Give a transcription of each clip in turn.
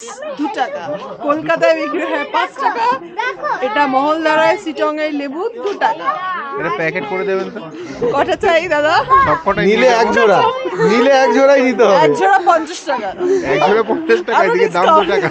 2 টাকা। কলকাতায় বিক্রি হয় 5 টাকা। এটা মহলদারায় চিটংয়ের লেবু 2 টাকা। এটা প্যাকেট করে দেবেন তো। কটা চাই দাদা? সবকটাই নিলে এক জোড়া, নিলে এক জোড়াই নিতে হবে। এক জোড়া 50 টাকা। এক জোড়া 50 টাকা, এদিকে দাম 2 টাকা।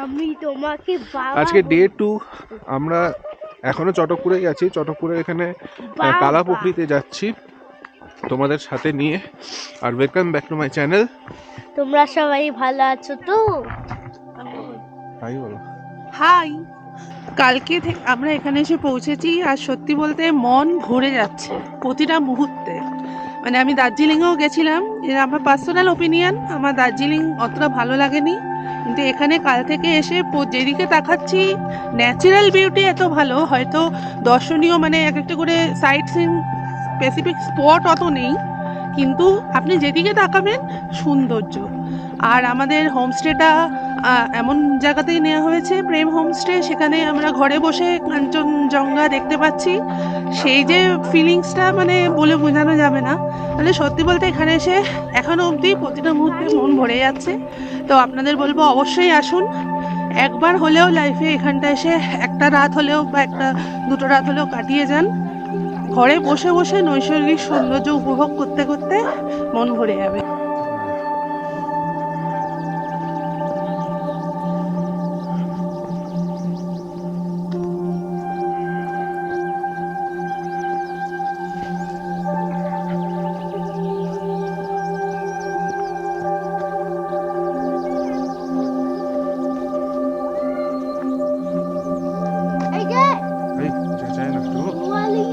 আমি তোমাকে আজকে ডে 2। আমরা এখনো চটকপুরে গেছি। চটকপুরে এখানে কালাপুকুরিতে যাচ্ছি তোমাদের সাথে নিয়ে। আর welcome back to my channel. তোমরা সবাই ভালো আছো তো? তাই বলো। হাই। কালকে থেকে আমরা এখানে এসে পৌঁছেছি আর সত্যি বলতে মন ভরে যাচ্ছে প্রতিটা মুহূর্তে। মানে আমি দার্জিলিংয়েও গেছিলাম, এর আমার পার্সোনাল ওপিনিয়ন, আমার দার্জিলিং অতটা ভালো লাগেনি, কিন্তু এখানে কাল থেকে এসে যেদিকে তাকাচ্ছি ন্যাচারাল বিউটি এত ভালো, হয়তো দর্শনীয় মানে এক একটা করে সাইট সিন স্পেসিফিক স্পট অত নেই, কিন্তু আপনি যেদিকে তাকাবেন সৌন্দর্য। আর আমাদের হোমস্টেটা এমন জায়গাতেই নেওয়া হয়েছে, প্রেম হোমস্টে, সেখানে আমরা ঘরে বসে কাঞ্চনজঙ্ঘা দেখতে পাচ্ছি। সেই যে ফিলিংসটা মানে বলে বোঝানো যাবে না। তাহলে সত্যি বলতে এখানে এসে এখনো অবধি প্রতিটা মুহূর্তে মন ভরে যাচ্ছে। তো আপনাদের বলবো অবশ্যই আসুন, একবার হলেও লাইফে এখানটা এসে একটা রাত হলেও বা দুটো রাত হলেও কাটিয়ে যান। ঘরে বসে বসে নৈসর্গিক সৌন্দর্য উপভোগ করতে করতে মন ভরে যাবে। এই যে এই চেঁচায় না তো। ওয়ালি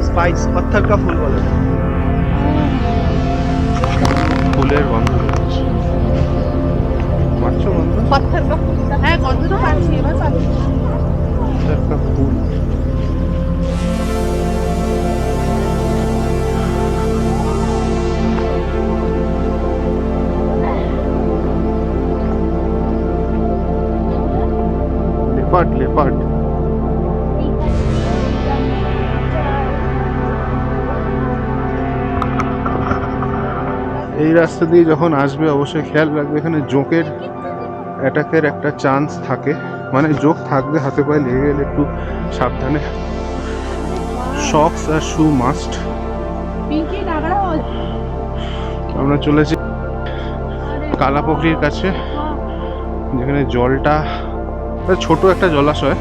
स्पाइस पत्थर का फूल बोले। ফুলের গন্ধ বেরোচ্ছে। পাচ্ছ গন্ধ? পাথর কা ফুল, হ্যাঁ গন্ধ তো পাচ্ছি, এবার পাচ্ছি। পাথর কা ফুল। Leopard leopard. এই রাস্তা দিয়ে যখন আসবে অবশ্যই খেয়াল রাখবে, এখানে জোঁকের অ্যাটাকের একটা চান্স থাকে, মানে জোঁক থাকবে, হাতে পায়ে লেগে গেলে একটু সাবধানে। শক্স আর শু মাস্ট। পিঙ্কি নাগড়া হল। আমরা চলেছি কালাপুকুরির কাছে, যেখানে জলটা ছোট একটা জলাশয়।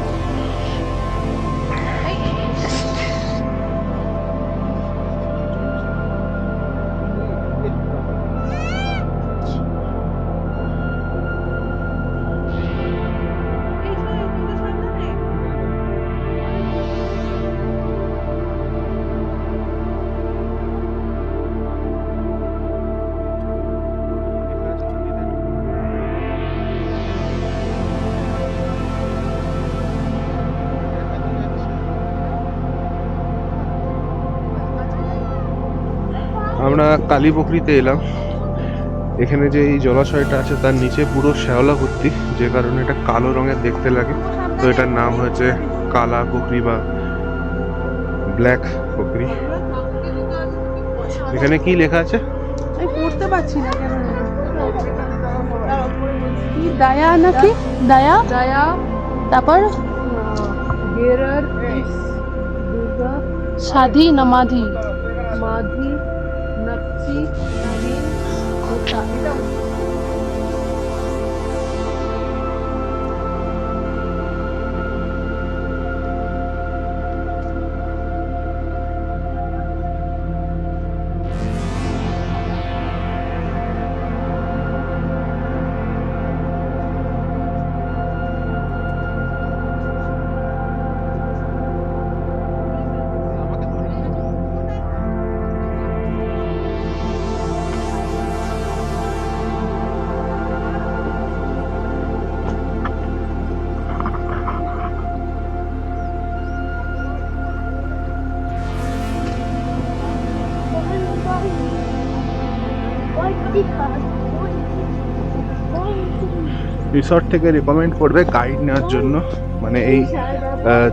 আমরা কালীপুকুরিতে এলাম। এখানে যে এই জলাশয়টা আছে তার নিচে পুরো শ্যাওলা ভর্তি, যে কারণে এটা কালো রঙের দেখতে লাগে। তো এটার নাম হয়েছে কালা পুকুরি বা ব্ল্যাক পুকুরি। এখানে কি লেখা আছে? আমি পড়তে পারছি না কেন। কি দায়া নাকি দায়া দায়া, তারপর গেরার দুর্গা সাধি নামাধি মাধি নকশি নবীন হোতা। এটা রিসর্ট থেকে রিকমেন্ড করবে গাইড নেওয়ার জন্য, মানে এই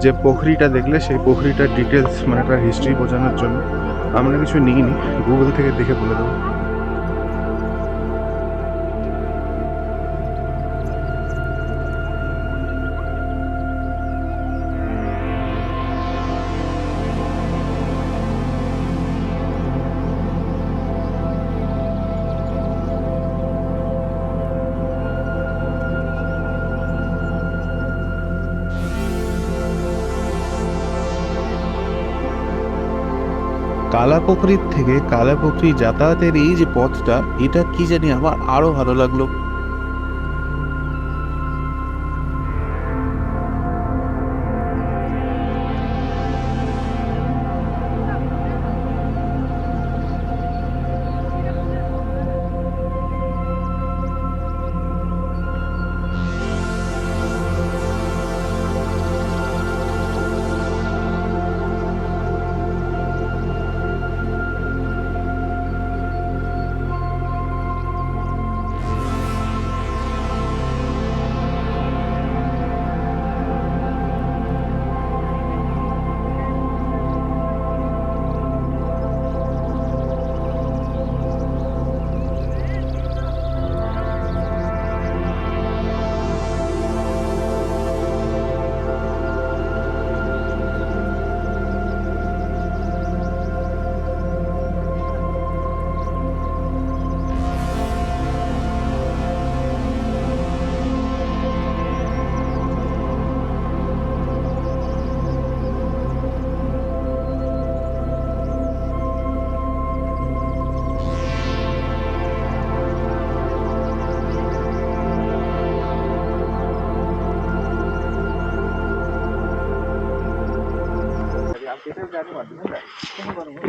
যে পুকুরিটা দেখলে সেই পুকুরিটার ডিটেলস, মানে একটা হিস্ট্রি বোঝানোর জন্য। আমরা কিছু নিইনি, গুগল থেকে দেখে বলে দেবো। কালাপুকুরির থেকে কালাপুকুরি যাতায়াতের এই যে পথটা, এটা কি জানি আমার আরো ভালো লাগলো।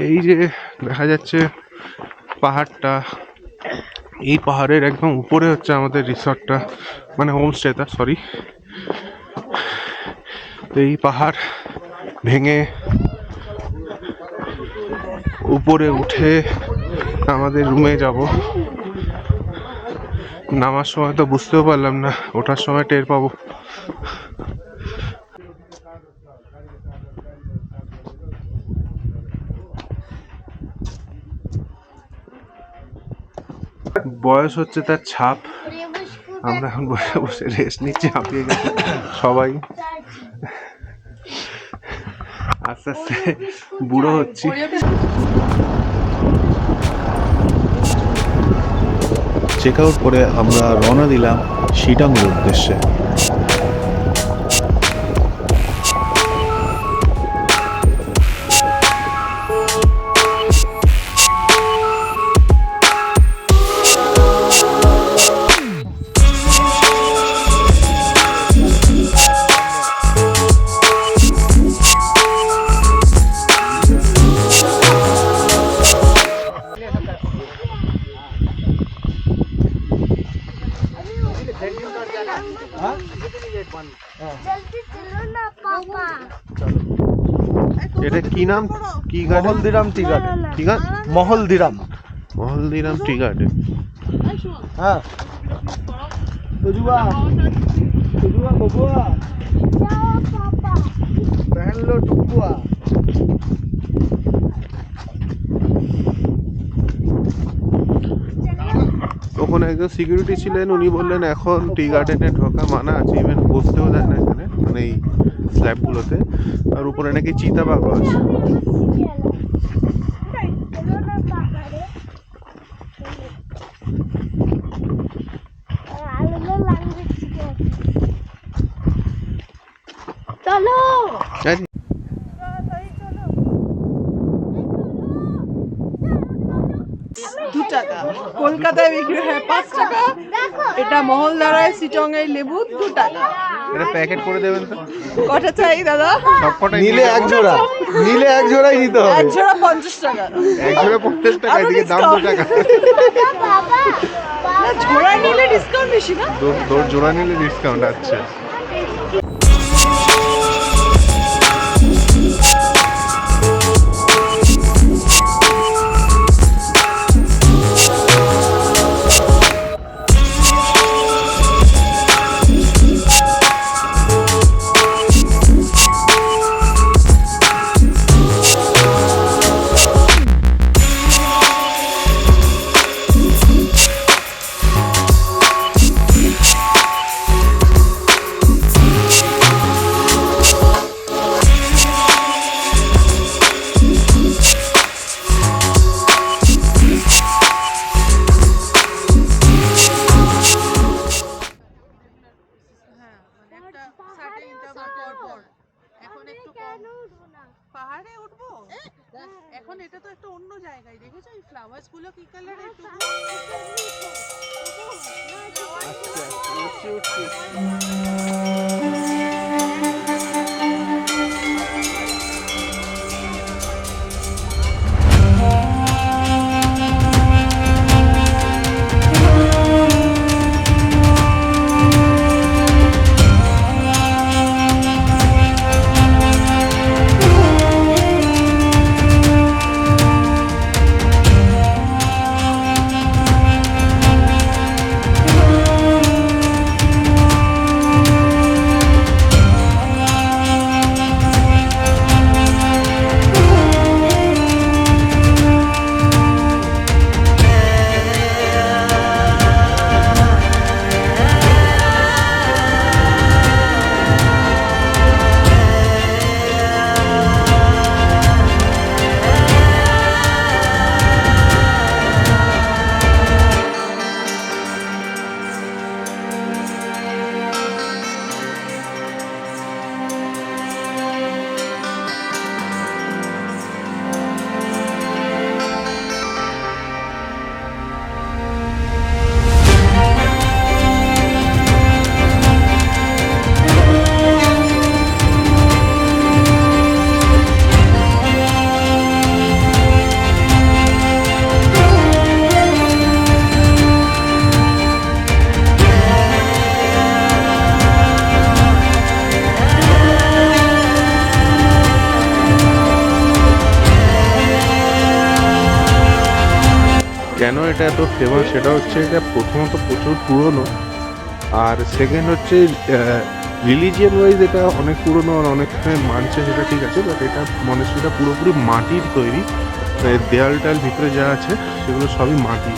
এই যে দেখা যাচ্ছে পাহাড়টা, এই পাহাড়ের একদম উপরে হচ্ছে আমাদের রিসর্টটা, মানে হোমস্টেটা, সরি। তো এই পাহাড় ভেঙে উপরে উঠে আমাদের রুমে যাব। নামার সময় তো বুঝতেও পারলাম না, ওঠার সময় টের পাবো। বয়স হচ্ছে তার ছাপ। আমরা এখন বসে বসে রেস্ট নিচ্ছি, হাঁপিয়ে গেছে সবাই, আস্তে আস্তে বুড়ো হচ্ছি। চেক আউট করে আমরা রওনা দিলাম শিটাংয়ের উদ্দেশ্যে। জলদি চলো না পাপা। এটা কি নাম, কি গার্ডেন? Mahaldiram tea garden. কি গাছ? মহলদিরাম। Mahaldiram tea garden. হ্যাঁ সুজুয়া সুজুয়া ববুয়া যাও পাপা। पहन लो टुकुआ। তখন একজন সিকিউরিটি ছিলেন, উনি বললেন এখন টি গার্ডেনে ঢোকা মানা আছে, ইভেন বসতেও দেয় না এখানে, মানে এই স্ল্যাবগুলোতে। আর উপরে নাকি চিতাবাঘ আছে। চলো না পাপা রে। আলাদা ল্যাঙ্গুয়েজ শিখে আসি। চলো। আরে, 2 টাকা, কলকাতায় বিক্রি হয় 5 টাকা। এটা মহলদারায় চিটংয়ের লেবু 2 টাকা। এটা প্যাকেট করে দেবেন তো। কটা চাই দাদা? সবকটাই নিলে এক জোড়া, নিলে এক জোড়াই নিতে হবে। এক জোড়া 50 টাকা। এক জোড়া 50 টাকা, এদিকে দাম 2 টাকা। বাবা না, জোড়া নিলে ডিসকাউন্ট বেশি না? জোড়া নিলে ডিসকাউন্ট। আচ্ছা, পাহাড়ে উঠবো এখন? এটা তো একটা অন্য জায়গায়, দেখেছো এই ফ্লাওয়ার্স গুলো কি কালারের? কেন এটা এত ফেমাস সেটা হচ্ছে, এটা প্রথমত প্রচুর পুরনো, আর সেকেন্ড হচ্ছে রিলিজিয়ান ওয়াইজ এটা অনেক পুরনো আর অনেক মানছে, সেটা ঠিক আছে, বাট এটা মনেস্ট্রিটা পুরোপুরি মাটির তৈরি। দেয়াল টাল ভিতরে যা আছে সেগুলো সবই মাটি।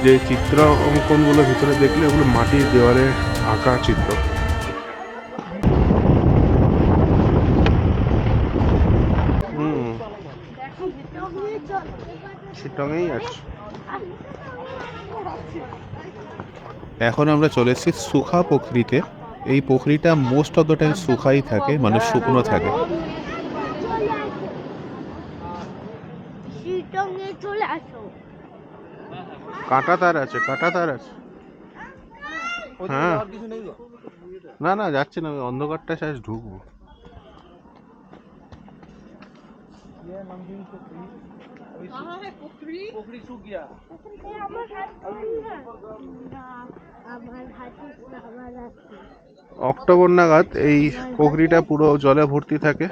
যে চিত্র অঙ্কনগুলো ভিতরে দেখলে ওগুলো মাটির দেওয়ালে আঁকা চিত্র। শিটংয়েই আছে। এখন আমরা চলে এসেছি সুখা পুকুরিতে। এই পুকুরিটা most of the time Sukhoi থাকে, মানে শুকনো থাকে। শিটংয়ে চলে আসো। কাঁটা তার আছে, কাঁটা তার আছে। হ্যাঁ, না না যাচ্ছে না, আমি অন্ধকারটা শেষ ঢুকবো। অক্টোবর নাগাদ এই পুকুরিটা পুরো জলে ভর্তি থাকে,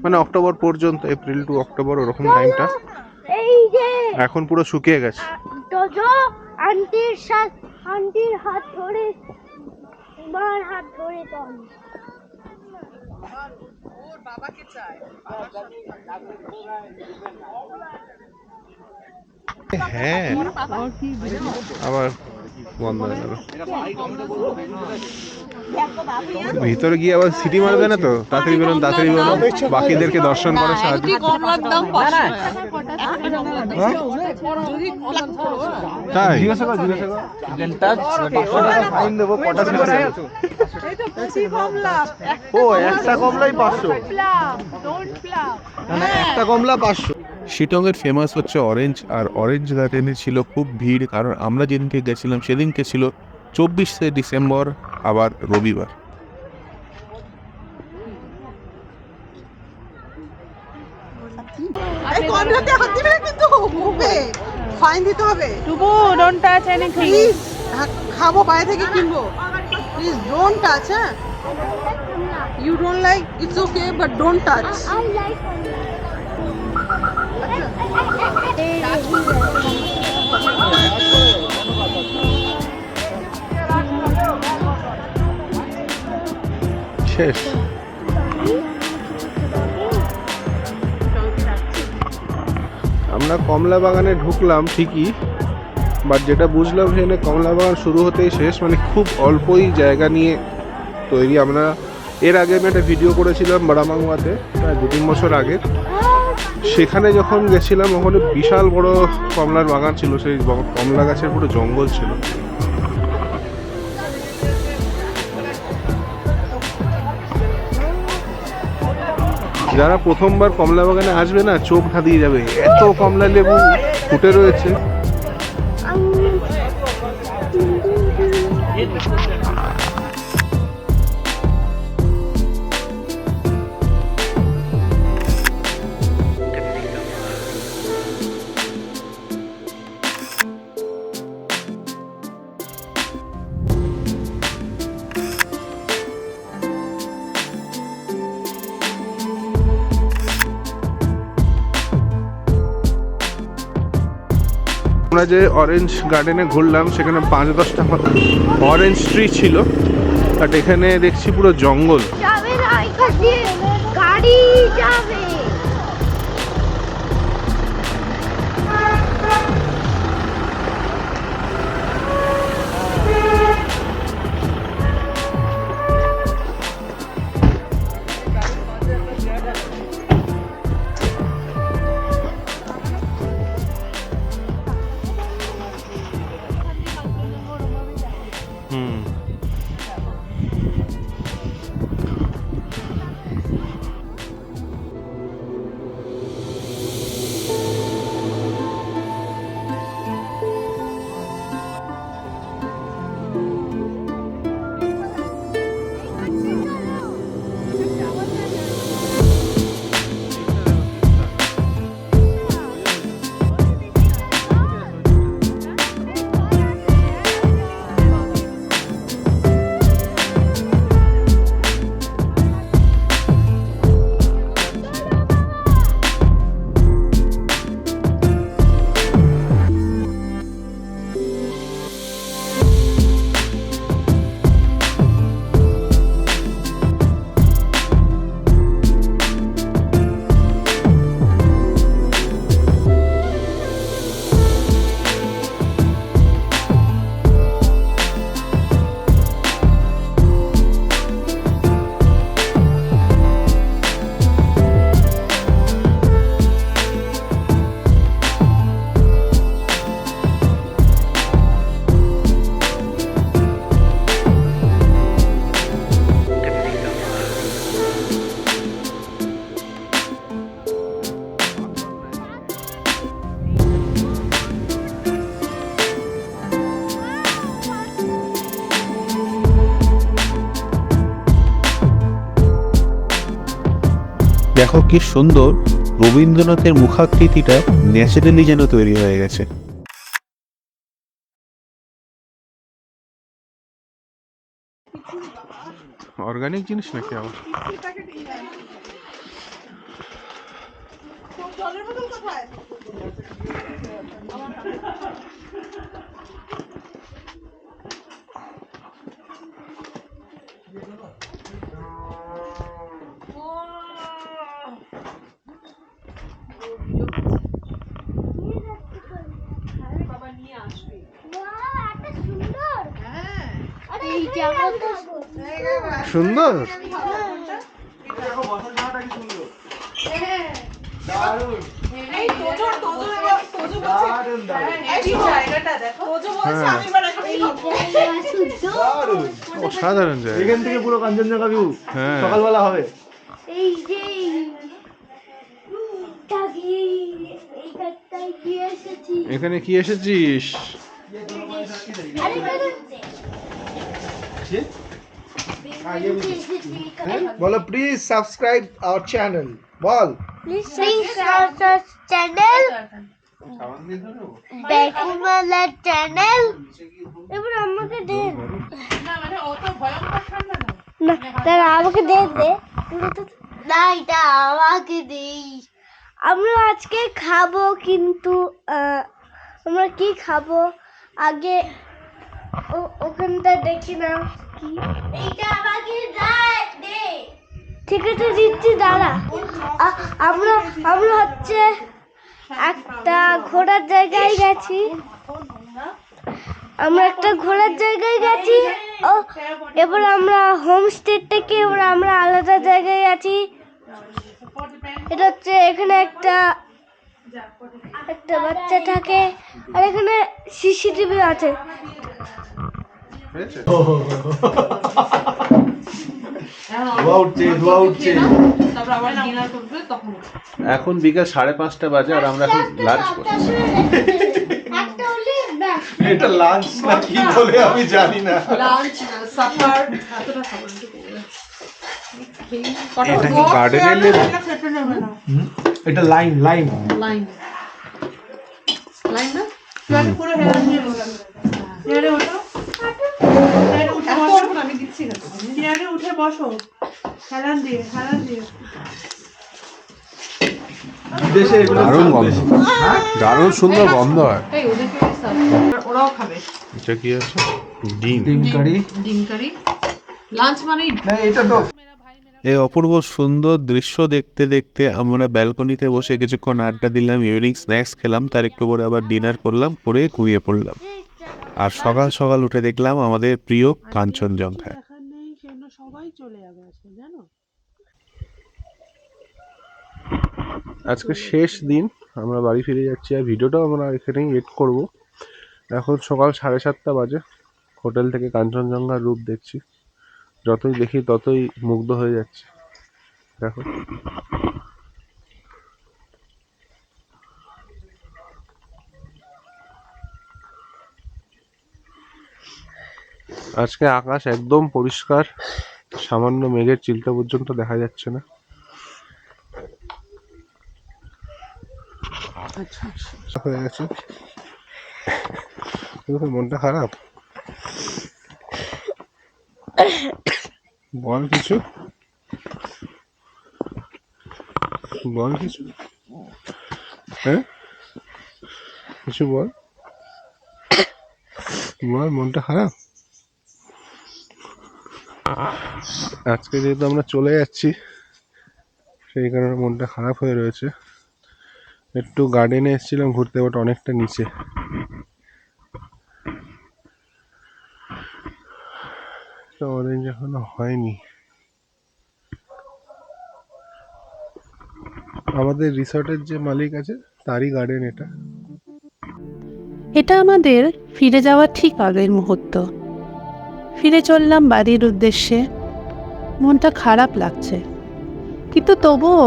মানে অক্টোবর পর্যন্ত, এপ্রিল টু অক্টোবর ওরকম টাইমটা। এই যে এখন পুরো শুকিয়ে গেছে। তোজো আন্টির হাত ধরে, মার হাত ধরে চল। হ্যাঁ, আবার বন্ধ হয়ে গেল। ভিতরে গিয়ে আবার সিটি মারবে না তো? তাড়াতাড়ি বেরোন, তাড়াতাড়ি বেরোন, বাকিদেরকে দর্শন করে সাহায্য। তাই ফাইন দেবো কটা ছেড়ে ও একটা কমলাই 500, মানে একটা কমলা 500। শিটংয়ের ফেমাস হচ্ছে অরেঞ্জ, আর অরেঞ্জ গার্ডেনে ছিল খুব ভিড়, কারণ আমরা যেদিনকে গেছিলাম সেদিনকে ছিল 24শে ডিসেম্বর, আবার রবিবার। এই কমলাতে হাত দিবে না কিন্তু মুখে ফাইন দিতে হবে। টুবু, ডোন্ট টাচ এনিথিং। প্লিজ খাবো বাইরে থেকে কিনবো, প্লিজ ডোন্ট টাচ। হ্যাঁ, you don't like, it's okay, but don't touch. I like শেষ। আমরা কমলা বাগানে ঢুকলাম ঠিকই, বাট যেটা বুঝলাম সেখানে কমলা বাগান শুরু হতেই শেষ, মানে খুব অল্পই জায়গা নিয়ে তৈরি। আমরা এর আগে আমি একটা ভিডিও করেছিলাম বারামাংওয়াতে, প্রায় 2-3 বছর আগে। সেখানে যখন গেছিলাম ওখানে বিশাল বড় কমলার বাগান ছিল, সেই কমলা গাছের পুরো জঙ্গল ছিল। যারা প্রথমবার কমলা বাগানে আসবে না, চোখ ধাঁধিয়ে যাবে, এত কমলা লেবু ফুটে রয়েছে। আমরা যে অরেঞ্জ গার্ডেনে ঘুরলাম সেখানে 5-10টা মতো অরেঞ্জ ট্রি ছিল, বাট এখানে দেখছি পুরো জঙ্গল। যাবে না, এখান দিয়ে গাড়ি যাবে। দেখো কি সুন্দর রবীন্দ্রনাথের মুখাকৃতিটা ন্যাচারালি যেন তৈরি হয়ে গেছে। অর্গানিক জিনিস নাকি আবার? জলের বোতল কোথায়? বাবা নিয়ে আসবে। এত সুন্দর হ্যাঁ আরে এই জায়গাটা সুন্দর। এই তোজো তোজো তোজো বলছে এই জায়গাটা দেখো তোজো বলছে আমি এবার এখানেই খাবো। সুন্দর অসাধারণ জায়গা। এখান থেকে পুরো কাঞ্চনজঙ্ঘা ভিউ হ্যাঁ। সকালবেলা হবে। এই যে টাকি এই কাটটাই কি এসেছি এখানে কি এসেছিস? আরে বলো প্লিজ সাবস্ক্রাইব আওয়ার চ্যানেল। বল প্লিজ সাবস্ক্রাইব চ্যানেল বেকুমালা চ্যানেল। এবার আমাকে দেন না মানে অত ভয়ঙ্কর ঠান্ডা না। না দাঁড়া আমাকে দে দে না এটা আমাকে দেই। আমরা আজকে খাবো কিন্তু আমরা কি খাবো আগে ওখানটা দেখি না কি এইটা আমাকে দে। ঠিক আছে দিচ্ছি দাঁড়া। আমরা আমরা হচ্ছে একটা ঘোরার জায়গায় গেছি। আমরা একটা ঘোরার জায়গায় গেছি। ও এবার আমরা হোমস্টে থেকে এবার আমরা আলাদা জায়গায় আছি। এটা হচ্ছে এখানে একটা বাচ্চা থাকে আর এখানে সিসিটিভি আছে। ধোয়া উঠছে ধোয়া উঠছে। তারপর আবার ডিনার করবে তখন। এখন বিকাল 5:30 বাজে আর আমরা এখন লাঞ্চ করছি। একটা হলে ব্যাস এটা লাঞ্চ না কি বলে আমি জানি না। লাঞ্চ সাপার এতটা খাবার একটু কমে যাচ্ছে। এটা কি গার্ডেনের লেবু? খেতে নেবে না এটা লাইন লাইন লাইন লাইন না তুই আগে পুরো হেলান দিয়ে বল চেয়ারে ওঠো চেয়ারে উঠে বসো আমি দিচ্ছি না চেয়ারে উঠে বসো হেলান দিয়ে দেশে এগুলো দারুণ গন্ধ, দারুণ সুন্দর গন্ধ হয়। এই ওদেরকে সার্ভ ওরাও খাবে এটা কি আছে? ডিম। ডিম কারি। ডিম কারি লাঞ্চ মানে না এটা তো এই অপূর্ব সুন্দর দৃশ্য দেখতে দেখতে আমরা ব্যালকনিতে বসে কিছুক্ষণ আড্ডা দিলাম, ইভিনিং স্ন্যাক্স খেলাম, তার একটু পরে আবার ডিনার করলাম, করে ঘুমিয়ে পড়লাম। আর সকাল সকাল উঠে দেখলাম আমাদের প্রিয় কাঞ্চনজঙ্ঘা। দেখার নেই সেজন্য সবাই চলে গেছে জানো। আজকে শেষ দিন, আমরা বাড়ি ফিরে যাচ্ছি আর ভিডিওটাও আমরা এখানেই এড করব। এখন সকাল 7:30 বাজে, হোটেল থেকে কাঞ্চনজঙ্ঘার রূপ দেখছি। যতই দেখি ততই মুগ্ধ হয়ে যাচ্ছে। দেখো আজকে আকাশ একদম পরিষ্কার, সামান্য মেঘের চিলটা পর্যন্ত দেখা যাচ্ছে না। হয়ে গেছে, তোর মনটা খারাপ? বল কিছু, বল কিছু, হ্যাঁ কিছু বল, বল মনটা খারাপ। আজকে যেহেতু আমরা চলে যাচ্ছি সেই কারণে মনটা খারাপ হয়ে রয়েছে। একটু গার্ডেনে এসেছিলাম ঘুরতে, বাট অনেকটা নিচে। অরেঞ্জ এখনো হয়নি। আমাদের রিসর্টের যে মালিক আছে তারই গার্ডেন এটা। এটা আমাদের ফিরে যাওয়ার ঠিক আগের মুহূর্ত। ফিরে চললাম বাড়ির উদ্দেশ্যে। মনটা খারাপ লাগছে, কিন্তু তবুও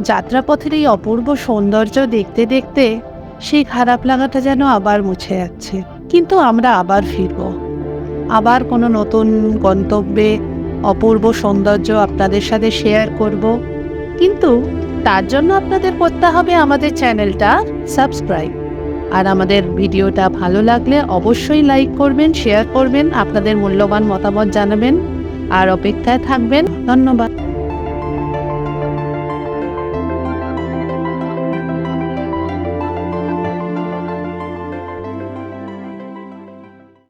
যাত্রাপথের এই অপূর্ব সৌন্দর্য দেখতে দেখতে সেই খারাপ লাগাটা যেন আবার মুছে যাচ্ছে। কিন্তু আমরা আবার ফিরব, আবার কোনো নতুন গন্তব্যে অপূর্ব সৌন্দর্য আপনাদের সাথে শেয়ার করব। কিন্তু তার জন্য আপনাদের করতে হবে আমাদের চ্যানেলটা সাবস্ক্রাইব। আর আমাদের ভিডিওটা ভালো লাগলে অবশ্যই লাইক করবেন, শেয়ার করবেন, আপনাদের মূল্যবান মতামত জানাবেন আর অপেক্ষায় থাকবেন। ধন্যবাদ।